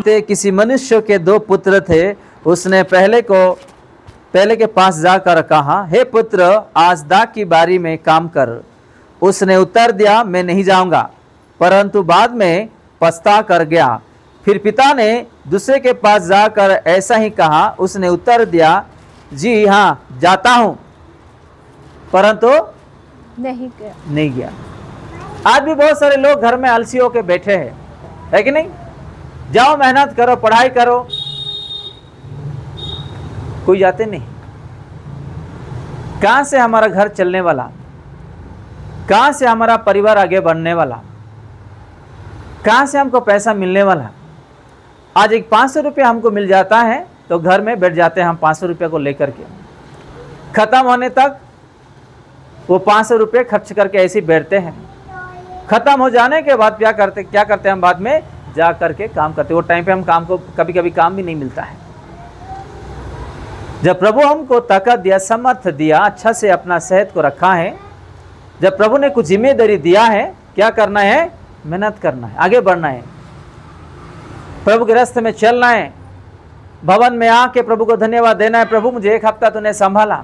जानते किसी मनुष्य के 2 पुत्र थे। उसने पहले के पास जाकर कहा, हे पुत्र, आज दाख की बारी में काम कर। उसने उत्तर दिया, मैं नहीं जाऊंगा, परंतु बाद में पछता कर गया। फिर पिता ने दूसरे के पास जाकर ऐसा ही कहा। उसने उत्तर दिया, जी हाँ, जाता हूँ, परंतु नहीं गया। आज भी बहुत सारे लोग घर में आलसी होकर बैठे हैं, है कि नहीं? जाओ, मेहनत करो, पढ़ाई करो, कोई जाते नहीं। कहां से हमारा घर चलने वाला, कहां से हमारा परिवार आगे बढ़ने वाला, कहां से हमको पैसा मिलने वाला? आज एक 500 रुपया हमको मिल जाता है तो घर में बैठ जाते हैं हम 500 रुपये को लेकर के। खत्म होने तक वो 500 रुपये खर्च करके ऐसे ही बैठते हैं। खत्म हो जाने के बाद क्या करते हैं हम बाद में जा करके काम करते। वो टाइम पे हम काम को कभी कभी काम भी नहीं मिलता है। जब प्रभु हमको ताकत दिया, समर्थ दिया, अच्छा से अपना सेहत को रखा है, जब प्रभु ने कुछ जिम्मेदारी दिया है, क्या करना है? मेहनत करना है, आगे बढ़ना है, प्रभु के रास्ते में चलना है, भवन में आके प्रभु को धन्यवाद देना है। प्रभु, मुझे एक हफ्ता तूने संभाला,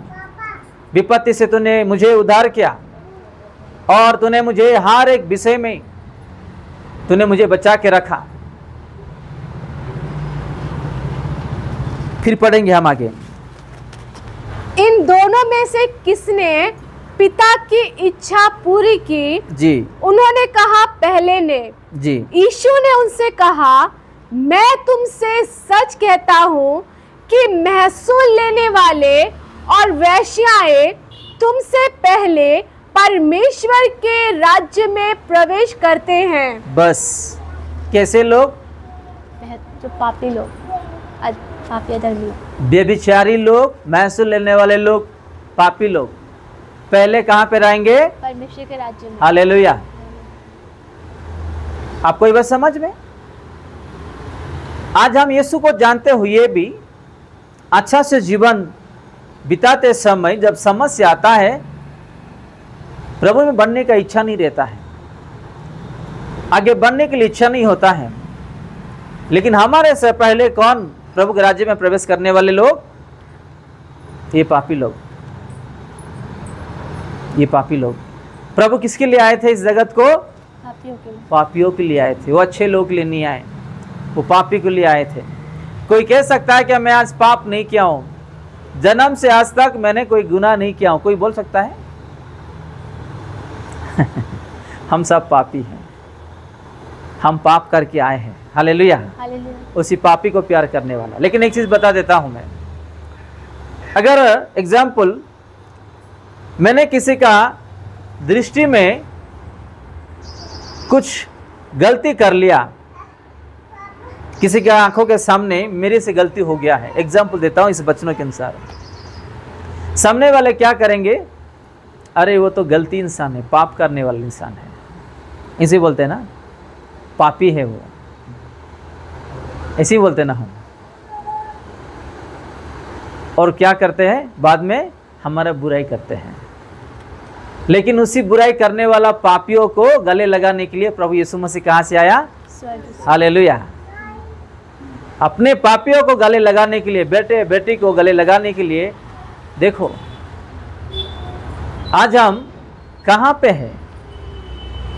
विपत्ति से तूने मुझे उद्धार किया और तूने मुझे हर एक विषय में तूने मुझे बचा के रखा। फिर पढ़ेंगे हम आगे। इन दोनों में से किसने पिता की इच्छा पूरी की? जी। उन्होंने कहा, पहले ने। जी। यीशु ने उनसे कहा, मैं तुमसे सच कहता हूँ कि महसूल लेने वाले और वेश्याएं तुमसे पहले परमेश्वर के राज्य में प्रवेश करते हैं। बस कैसे लोग? जो पापी लोग, पापी अधर्मी, व्यभिचारी लोग, महसूल लेने वाले लोग, पापी लोग पहले कहाँ पे रहेंगे? परमेश्वर के राज्य में। हालेलुया। आपको ये बात समझ में? आज हम यीशु को जानते हुए भी अच्छा से जीवन बिताते समय जब समस्या आता है, प्रभु में बढ़ने का इच्छा नहीं रहता है, आगे बढ़ने के लिए इच्छा नहीं होता है। लेकिन हमारे से पहले कौन प्रभु के राज्य में प्रवेश करने वाले लोग? ये पापी लोग, ये पापी लोग। प्रभु किसके लिए आए थे इस जगत को? पापियों के लिए आए थे। वो अच्छे लोग के लिए नहीं आए, वो पापी के लिए आए थे। कोई कह सकता है कि मैं आज पाप नहीं किया हूं, जन्म से आज तक मैंने कोई गुनाह नहीं किया हूं, कोई बोल सकता है? हम सब पापी हैं, हम पाप करके आए हैं। हालेलुया। उसी पापी को प्यार करने वाला। लेकिन एक चीज बता देता हूं मैं, अगर एग्जाम्पल मैंने किसी का दृष्टि में कुछ गलती कर लिया, किसी के आंखों के सामने मेरे से गलती हो गया है, एग्जाम्पल देता हूं इस वचनों के अनुसार, सामने वाले क्या करेंगे? अरे वो तो गलती इंसान है, पाप करने वाला इंसान है, इसे बोलते हैं ना, पापी है वो, ऐसे ही बोलते ना हम। और क्या करते हैं? बाद में हमारा बुराई करते हैं। लेकिन उसी बुराई करने वाला पापियों को गले लगाने के लिए प्रभु यीशु मसीह कहां से आया? हालेलुया। अपने पापियों को गले लगाने के लिए, बेटे बेटी को गले लगाने के लिए। देखो आज हम कहां पे हैं?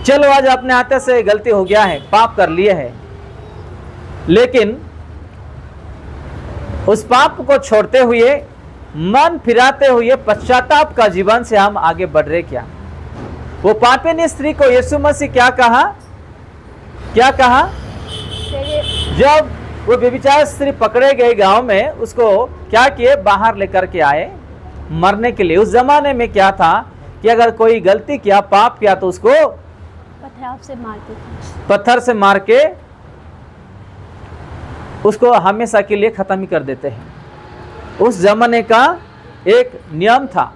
चलो आज अपने हाथ से गलती हो गया है, पाप कर लिए है, लेकिन उस पाप को छोड़ते हुए, मन फिराते हुए पश्चाताप का जीवन से हम आगे बढ़ रहे क्या? वो पापिनी स्त्री को यीशु मसीह क्या कहा? क्या कहा? जब वो व्यभिचार स्त्री पकड़े गए गांव में, उसको क्या किए? बाहर लेकर के आए मरने के लिए। उस जमाने में क्या था कि अगर कोई गलती किया, पाप किया, तो उसको पत्थर से मार के उसको हमेशा के लिए खत्म ही कर देते हैं। उस जमाने का एक नियम था।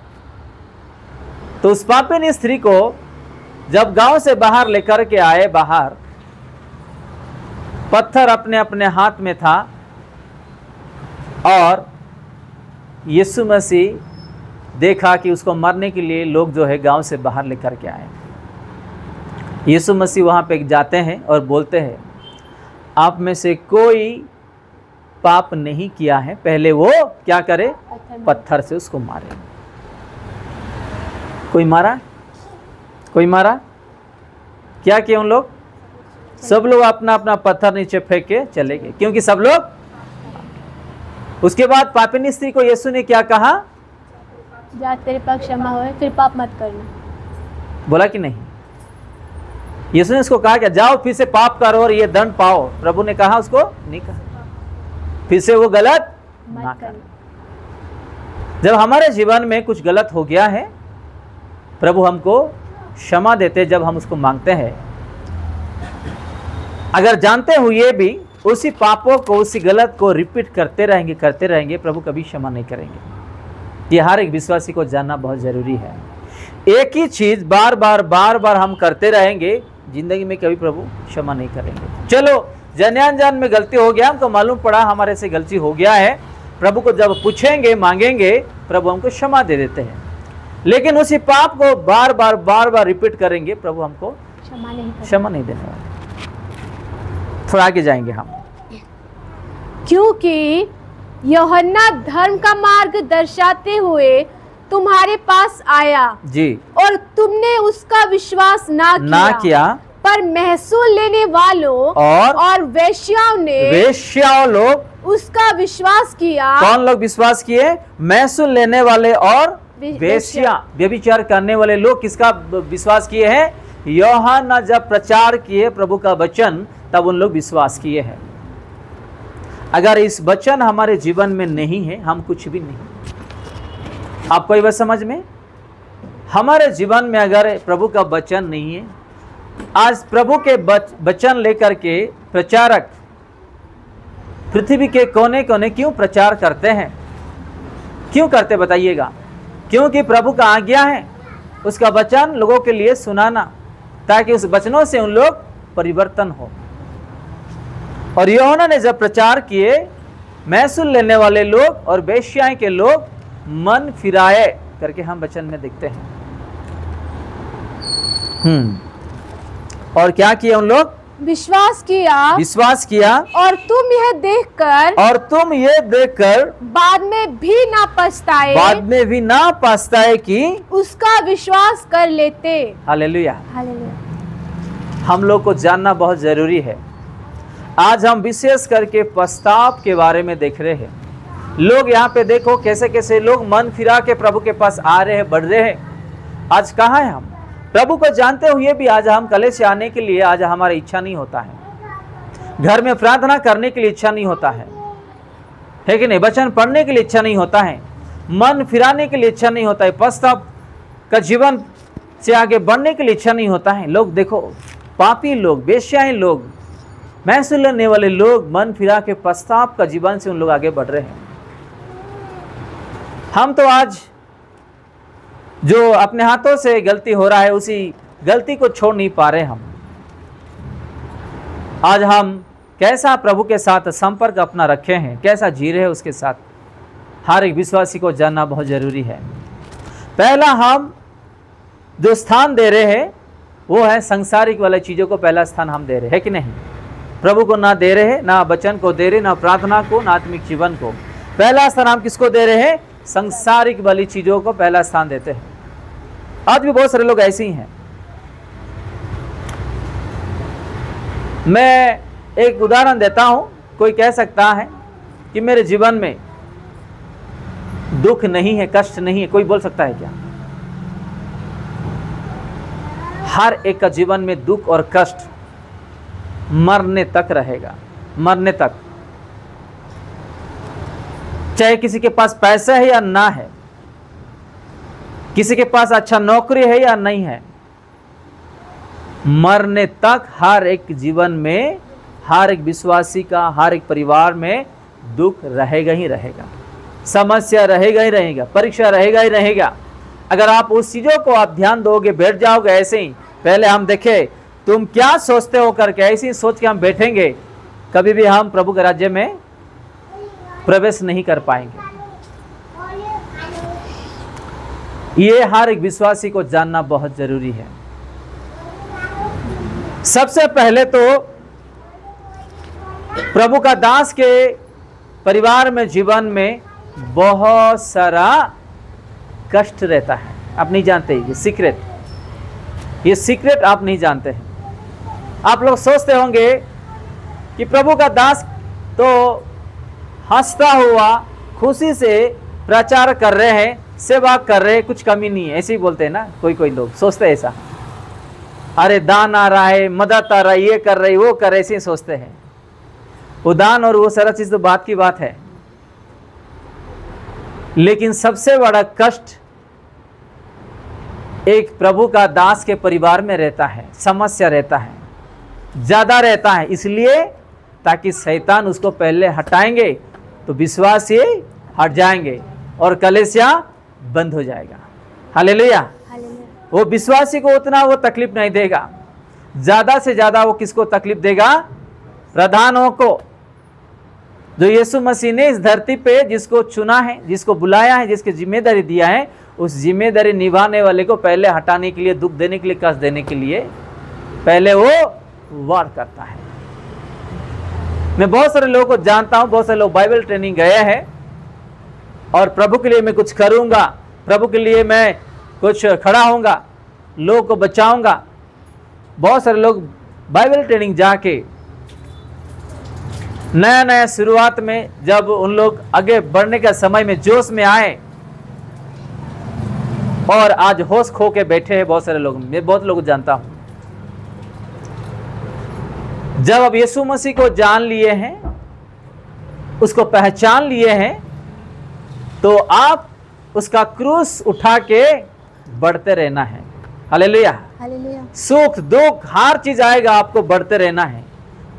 तो उस पापिनी स्त्री को जब गांव से बाहर लेकर के आए, बाहर पत्थर अपने अपने हाथ में था, और यीशु मसीह देखा कि उसको मरने के लिए लोग जो है गांव से बाहर लेकर के आए। यीशु मसीह वहां पे जाते हैं और बोलते हैं, आप में से कोई पाप नहीं किया है, पहले वो क्या करे? पत्थर से उसको मारे। कोई मारा? कोई मारा? क्या किया उन लोग? सब लोग अपना अपना पत्थर नीचे फेंक के चले गए, क्योंकि सब लोग। उसके बाद पापिनी स्त्री को यीशु ने क्या कहा? जा तेरे पाप क्षमा होए, फिर पाप मत करना। बोला कि नहीं? यीशु ने उसको कहा कि जाओ फिर से पाप करो और ये दंड पाओ। प्रभु ने कहा उसको? नहीं कहा। फिर से वो गलत ना कर। जब हमारे जीवन में कुछ गलत हो गया है, प्रभु हमको क्षमा देते जब हम उसको मांगते हैं। अगर जानते हुए भी उसी पापों को, उसी गलत को रिपीट करते रहेंगे, प्रभु कभी क्षमा नहीं करेंगे। ये हर एक विश्वासी को जानना बहुत जरूरी है। एक ही चीज बार बार हम करते रहेंगे, जिंदगी में कभी प्रभु क्षमा नहीं करेंगे। चलो जान में गलती हो गया, हमको मालूम पड़ा हमारे से गलती हो गया है, प्रभु को जब पूछेंगे, मांगेंगे, प्रभु हमको क्षमा दे देते हैं। लेकिन उसी पाप को बार बार रिपीट करेंगे, प्रभु हमको क्षमा नहीं देने वाले। थोड़ा आगे जाएंगे हम। क्योंकि यूहन्ना धर्म का मार्ग दर्शाते हुए तुम्हारे पास आया जी, और तुमने उसका विश्वास ना किया, पर महसूल लेने वालों और वेश्याओं लोग उसका विश्वास किया। कौन लोग विश्वास किए? महसूल लेने वाले और वेश्या, व्यभिचार करने वाले लोग किसका विश्वास किए हैं? यूहन्ना जब प्रचार किए प्रभु का वचन, तब उन लोग विश्वास किए हैं। अगर इस वचन हमारे जीवन में नहीं है, हम कुछ भी नहीं। आपको ये बात समझ में? हमारे जीवन में अगर प्रभु का वचन नहीं है, आज प्रभु के वचन लेकर के प्रचारक पृथ्वी के कोने कोने क्यों प्रचार करते हैं? क्यों करते बताइएगा? क्योंकि प्रभु का आज्ञा है उसका वचन लोगों के लिए सुनाना, ताकि उस वचनों से उन लोग परिवर्तन हो। और यूहन्ना ने जब प्रचार किए, महसूल लेने वाले लोग और वेश्याएं के लोग मन फिराए करके हम वचन में देखते हैं। और क्या किया उन लोग? विश्वास किया। और तुम यह देखकर बाद में भी ना पछताए कि उसका विश्वास कर लेते। हालेलुया। हम लोग को जानना बहुत जरूरी है। आज हम विशेष करके पश्चाताप के बारे में देख रहे हैं। लोग यहाँ पे देखो कैसे कैसे लोग मन फिरा के प्रभु के पास आ रहे हैं, बढ़ रहे हैं। आज कहाँ है हम? प्रभु को जानते हुए भी आज हम कलेश से आने के लिए आज हमारी इच्छा नहीं होता है, घर में प्रार्थना करने के लिए इच्छा नहीं होता है कि नहीं? वचन पढ़ने के लिए इच्छा नहीं होता है, मन फिराने के लिए इच्छा नहीं होता है, पश्चाताप का जीवन से आगे बढ़ने के लिए इच्छा नहीं होता है। लोग देखो, पापी लोग, वेश्याएं लोग, महसूल लेने वाले लोग मन फिरा के पश्चाताप का जीवन से उन लोग आगे बढ़ रहे हैं। हम तो आज जो अपने हाथों से गलती हो रहा है, उसी गलती को छोड़ नहीं पा रहे हम। आज हम कैसा प्रभु के साथ संपर्क अपना रखे हैं, कैसा जी रहे हैं उसके साथ, हर एक विश्वासी को जानना बहुत जरूरी है। पहला हम जो स्थान दे रहे हैं वो है संसारिक वाले चीज़ों को पहला स्थान हम दे रहे हैं कि नहीं? प्रभु को ना दे रहे हैं, ना वचन को दे रहे, ना प्रार्थना को, ना आत्मिक जीवन को। पहला स्थान हम किसको दे रहे हैं? संसारिक वाली चीज़ों को पहला स्थान देते हैं। आज भी बहुत सारे लोग ऐसे ही हैं। मैं एक उदाहरण देता हूं। कोई कह सकता है कि मेरे जीवन में दुख नहीं है, कष्ट नहीं है, कोई बोल सकता है क्या? हर एक का जीवन में दुख और कष्ट मरने तक रहेगा, मरने तक। चाहे किसी के पास पैसा है या ना है, किसी के पास अच्छा नौकरी है या नहीं है, मरने तक हर एक जीवन में, हर एक विश्वासी का, हर एक परिवार में दुख रहेगा ही रहेगा, समस्या रहेगा ही रहेगा, परीक्षा रहेगा ही रहेगा। अगर आप उस चीज़ों को आप ध्यान दोगे, बैठ जाओगे ऐसे ही, पहले हम देखें तुम क्या सोचते हो करके, ऐसी सोच के हम बैठेंगे, कभी भी हम प्रभु के राज्य में प्रवेश नहीं कर पाएंगे। ये हर एक विश्वासी को जानना बहुत जरूरी है। सबसे पहले तो प्रभु का दास के परिवार में, जीवन में बहुत सारा कष्ट रहता है। आप नहीं जानते ये सीक्रेट आप नहीं जानते हैं। आप लोग सोचते होंगे कि प्रभु का दास तो हंसता हुआ खुशी से प्रचार कर रहे हैं, सेवा कर रहे हैं, कुछ कमी नहीं है, ऐसे ही बोलते हैं ना। कोई लोग सोचते हैं ऐसा, अरे दान आ रहा है, मदद आ रहा है, ये कर रहे, वो कर रहे, ऐसे ही सोचते हैं। वो दान और वो सारा चीज तो बात की बात है, लेकिन सबसे बड़ा कष्ट एक प्रभु का दास के परिवार में रहता है, समस्या रहता है, ज्यादा रहता है। इसलिए ताकि शैतान उसको पहले हटाएंगे तो विश्वासी हट जाएंगे और कलीसिया बंद हो जाएगा। हालेलुया। वो विश्वासी को उतना वो तकलीफ नहीं देगा, ज्यादा से ज्यादा वो किसको तकलीफ देगा? प्रधानों को, जो यीशु मसीह ने इस धरती पे जिसको चुना है, जिसको बुलाया है, जिसकी जिम्मेदारी दिया है, उस जिम्मेदारी निभाने वाले को पहले हटाने के लिए, दुख देने के लिए, कष्ट देने के लिए पहले वो वार करता है। मैं बहुत सारे लोगों को जानता हूं, बहुत सारे लोग बाइबल ट्रेनिंग गए हैं और प्रभु के लिए मैं कुछ करूंगा, प्रभु के लिए मैं कुछ खड़ा होऊंगा, लोगों को बचाऊंगा। बहुत सारे लोग बाइबल ट्रेनिंग जाके नया शुरुआत में जब उन लोग आगे बढ़ने का समय में जोश में आए और आज होश खो के बैठे हैं बहुत सारे लोग। मैं बहुत लोग जानता हूं। जब अब यीशु मसीह को जान लिए हैं, उसको पहचान लिए हैं, तो आप उसका क्रूस उठा के बढ़ते रहना है। हालेलुया। सुख दुख हर चीज आएगा, आपको बढ़ते रहना है।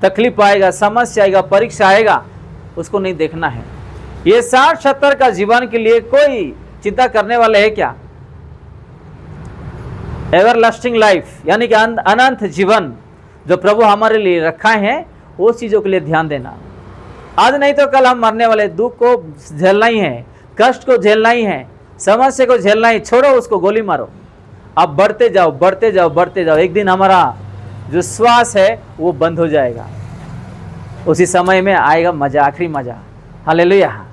तकलीफ आएगा, समस्या आएगा, परीक्षा आएगा, उसको नहीं देखना है। ये 60-70 का जीवन के लिए कोई चिंता करने वाले है क्या? एवरलास्टिंग लाइफ यानी कि अनंत जीवन जो प्रभु हमारे लिए रखा है, वो चीजों के लिए ध्यान देना। आज नहीं तो कल हम मरने वाले। दुख को झेलना ही है, कष्ट को झेलना ही है, समस्या को झेलना ही। छोड़ो उसको, गोली मारो। अब बढ़ते जाओ, बढ़ते जाओ, बढ़ते जाओ। एक दिन हमारा जो श्वास है वो बंद हो जाएगा। उसी समय में आएगा मजा, आखिरी मजा। हालेलुया,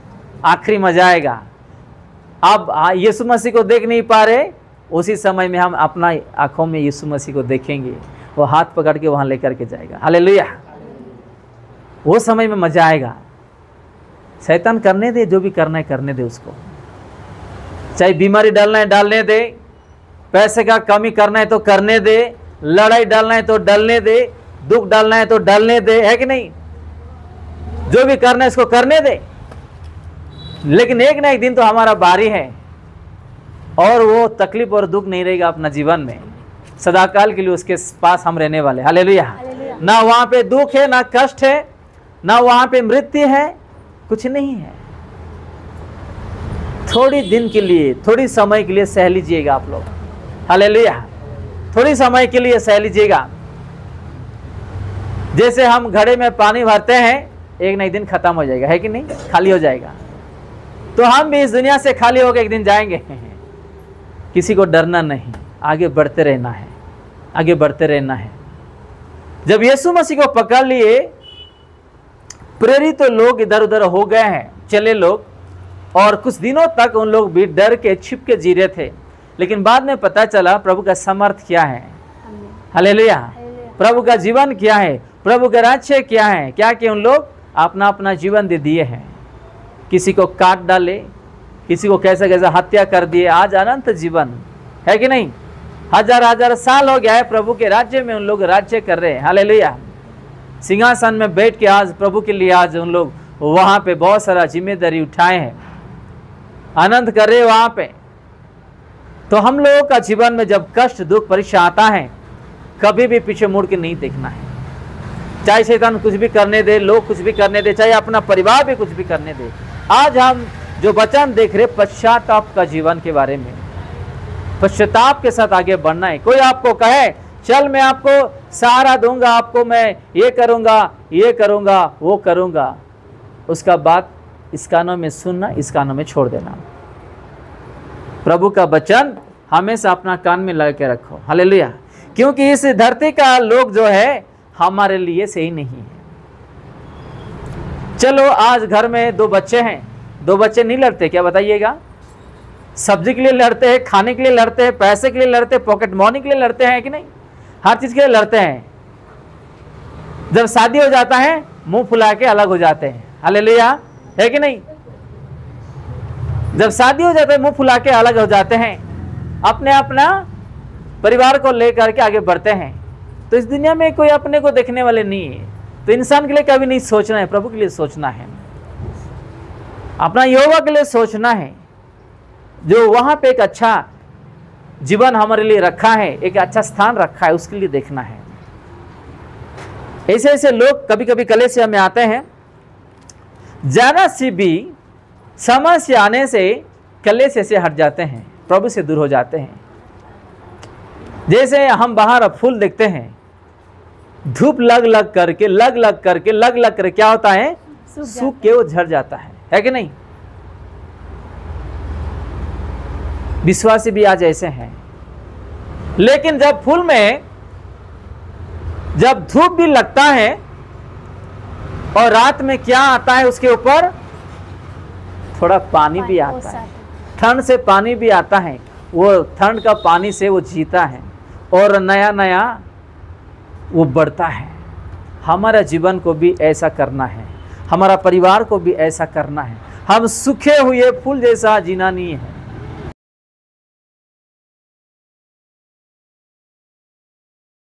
आखिरी मजा आएगा। अब यीशु मसीह को देख नहीं पा रहे, उसी समय में हम अपना आंखों में यीशु मसीह को देखेंगे। वो हाथ पकड़ के वहां लेकर के जाएगा। हालेलुया, वो समय में मजा आएगा। शैतान करने दे, जो भी करना है करने दे उसको। चाहे बीमारी डालना है डालने दे, पैसे का कमी करना है तो करने दे, लड़ाई डालना है तो डालने दे, दुख डालना है तो डालने दे, है कि नहीं? जो भी करना है इसको करने दे। लेकिन एक ना एक दिन तो हमारा बारी है और वो तकलीफ और दुख नहीं रहेगा अपना जीवन में। सदाकाल के लिए उसके पास हम रहने वाले। हालेलुया। ना वहां पे दुख है, ना कष्ट है, ना वहां पे मृत्यु है, कुछ नहीं है। थोड़ी दिन के लिए, थोड़ी समय के लिए सह लीजिएगा आप लोग। हालेलुया, थोड़ी समय के लिए सह लीजिएगा। जैसे हम घड़े में पानी भरते हैं, एक ना एक दिन खत्म हो जाएगा, है कि नहीं? खाली हो जाएगा। तो हम भी इस दुनिया से खाली होकर एक दिन जाएंगे। किसी को डरना नहीं, आगे बढ़ते रहना है, आगे बढ़ते रहना है। जब यीशु मसीह को पकड़ लिए, प्रेरित तो लोग इधर उधर हो गए हैं, चले लोग, और कुछ दिनों तक उन लोग भी डर के छिप के जी रहे थे। लेकिन बाद में पता चला प्रभु का समर्थ क्या है। हालेलुया, प्रभु का जीवन क्या है, प्रभु का राज्य क्या है। क्या कि उन लोग अपना अपना जीवन दे दिए हैं। किसी को काट डाले, किसी को कैसे कैसे हत्या कर दिए। आज अनंत जीवन है कि नहीं? हजार साल हो गया है प्रभु के राज्य में, उन लोग राज्य कर रहे हैं। हालेलुया, सिंहासन में बैठ के आज प्रभु के लिए आज उन लोग वहां पे बहुत सारा जिम्मेदारी उठाए हैं, आनंद कर रहे वहां पे। तो हम लोगों का जीवन में जब कष्ट दुख परीक्षा आता है, कभी भी पीछे मुड़ के नहीं देखना है। चाहे शैतान कुछ भी करने दे, लोग कुछ भी करने दे, चाहे अपना परिवार भी कुछ भी करने दे। आज हम जो वचन देख रहे पश्चाताप का जीवन के बारे में, पश्चाताप के साथ आगे बढ़ना है। कोई आपको कहे चल मैं आपको सहारा दूंगा, आपको मैं ये करूंगा, ये करूंगा, वो करूंगा, उसका बात इस कानों में सुनना, इस कानों में छोड़ देना। प्रभु का वचन हमेशा अपना कान में लगा के रखो। हालेलुया, क्योंकि इस धरती का लोग जो है हमारे लिए सही नहीं है। चलो आज घर में 2 बच्चे हैं, 2 बच्चे नहीं लड़ते क्या बताइएगा? सब्जी के लिए लड़ते हैं, खाने के लिए लड़ते हैं, पैसे के लिए लड़ते हैं, पॉकेट मनी के लिए लड़ते हैं कि नहीं? हर चीज के लिए लड़ते हैं। जब शादी हो जाता है मुंह फुला के अलग हो जाते हैं। हालेलुया, है कि नहीं? जब शादी हो जाता है मुंह फुला के अलग हो जाते हैं, अपना परिवार को लेकर के आगे बढ़ते हैं। तो इस दुनिया में कोई अपने को देखने वाले नहीं है। तो इंसान के लिए कभी नहीं सोचना है, प्रभु के लिए सोचना है, अपना यहोवा के लिए सोचना है, जो वहां पे एक अच्छा जीवन हमारे लिए रखा है, एक अच्छा स्थान रखा है, उसके लिए देखना है। ऐसे ऐसे लोग कभी कभी कलीसिया में आते हैं, जरा सी भी समस्या आने से कलीसिया से हट जाते हैं, प्रभु से दूर हो जाते हैं। जैसे हम बाहर फूल देखते हैं, धूप लग लग करके क्या होता है? सूख के वो झड़ जाता है कि नहीं? विश्वासी भी आज ऐसे हैं। लेकिन जब फूल में जब धूप भी लगता है और रात में क्या आता है उसके ऊपर? थोड़ा पानी भी आता है, ठंड से पानी भी आता है। वो ठंड का पानी से वो जीता है और नया नया वो बढ़ता है। हमारा जीवन को भी ऐसा करना है, हमारा परिवार को भी ऐसा करना है। हम सूखे हुए फूल जैसा जीना नहीं है,